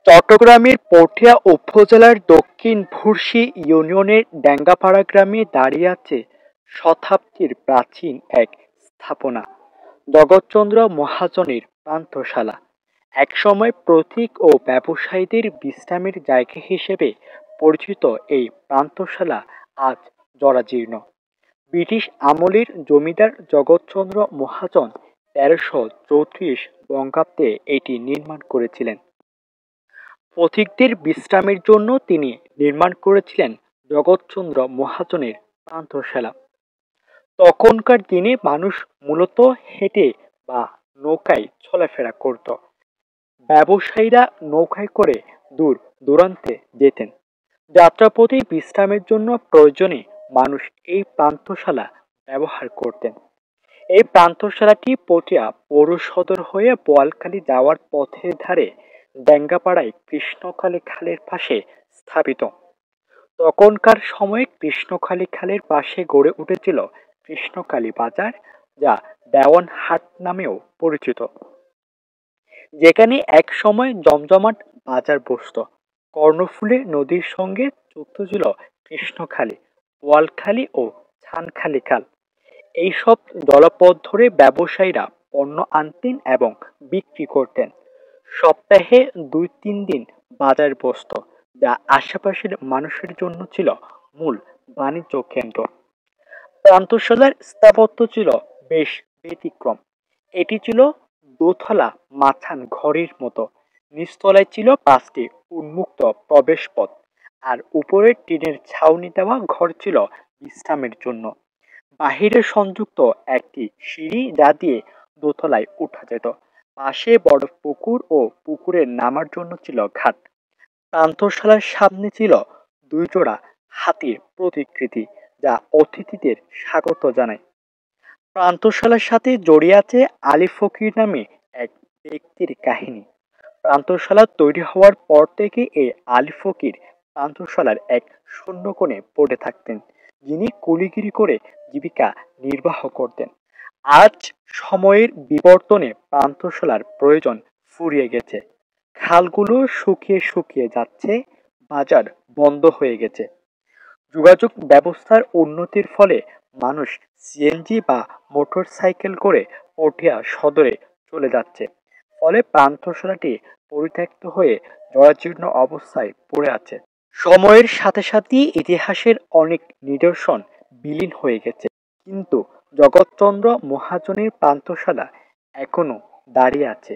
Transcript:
চট্টগ্রামের পটিয়া উপজেলার দক্ষিণ ভুরসী ইউনিয়নের ডেঙ্গাপাড়া গ্রামে দাঁড়িয়ে আছে শতাব্দীর প্রাচীন এক স্থাপনা, জগৎচন্দ্র মহাজনের পান্থশালা। একসময় প্রতীক ও ব্যবসায়ীদের বিশ্রামের জায়গা হিসেবে পরিচিত এই পান্থশালা আজ জরাজীর্ণ। ব্রিটিশ আমলের জমিদার জগৎচন্দ্র মহাজন ১৩৩৪ বঙ্গাব্দে এটি নির্মাণ করেছিলেন। পথিকদের বিশ্রামের জন্য তিনি নির্মাণ করেছিলেন জগৎচন্দ্র মহাজনের পান্থশালা। তখনকার দিনে মানুষ মূলত হেঁটে বা নৌকায় চলাফেরা করত। ব্যবসায়ীরা নৌকায় করে দূর দূরান্তে যেতেন। যাত্রাপথে বিশ্রামের জন্য প্রয়োজনে মানুষ এই পান্থশালা ব্যবহার করতেন। এই পান্থশালাটি পটিয়া পৌর সদর হয়ে বোয়ালখালী যাওয়ার পথের ধারে ডেঙ্গাপাড়ায় কৃষ্ণকালী খালের পাশে স্থাপিত। তখনকার সময়ে কৃষ্ণকালী খালের পাশে গড়ে উঠেছিল কৃষ্ণকালী বাজার, যা দেওয়ান হাট নামেও পরিচিত, যেখানে এক সময় জমজমাট বাজার বসত। কর্ণফুলী নদীর সঙ্গে যুক্ত ছিল কৃষ্ণখালী, বোয়ালখালী ও ছানখালী খাল। এইসব জলপথ ধরে ব্যবসায়ীরা পণ্য আনতেন এবং বিক্রি করতেন। সপ্তাহে ২-৩ দিন বাজার বসত, যা আশেপাশের মানুষের জন্য ছিল মূল বাণিজ্য কেন্দ্র। পান্থশালার স্থাপত্য ছিল বেশ ব্যতিক্রম। এটি ছিল দোতলা মাচান ঘরের মতো। নিচতলায় ছিল ৫টি উন্মুক্ত প্রবেশপথ, আর উপরে টিনের ছাউনি দেওয়া ঘর ছিল বিশ্রামের জন্য। বাহিরে সংযুক্ত একটি সিঁড়ি, যা দিয়ে দোতলায় উঠা যেত। পাশে বড় পুকুর ও পুকুরের নামার জন্য ছিল ঘাট। পান্থশালার সামনে ছিল ২ জোড়া হাতির প্রতিকৃতি, যা অতিথিদের স্বাগত জানায়। পান্থশালার সাথে জড়িয়ে আছে আলী ফকির নামে এক ব্যক্তির কাহিনী। পান্থশালা তৈরি হওয়ার পর থেকে এই আলী ফকির পান্থশালার এক শূন্যকোণে পড়ে থাকতেন, যিনি কুলিগিরি করে জীবিকা নির্বাহ করতেন। আজ সময়ের বিবর্তনে পান্থশালার প্রয়োজন ফুরিয়ে গেছে। খালগুলো শুকিয়ে শুকিয়ে যাচ্ছে, বাজার বন্ধ হয়ে গেছে। যোগাযোগ ব্যবস্থার উন্নতির ফলে মানুষ সিএনজি বা মোটর সাইকেল করে পটিয়া সদরে চলে যাচ্ছে। ফলে পান্থশালাটি পরিত্যক্ত হয়ে জরাজীর্ণ অবস্থায় পড়ে আছে। সময়ের সাথে সাথে ইতিহাসের অনেক নিদর্শন বিলীন হয়ে গেছে, কিন্তু জগৎচন্দ্র মহাজনের পান্থশালা এখনো দাঁড়িয়ে আছে।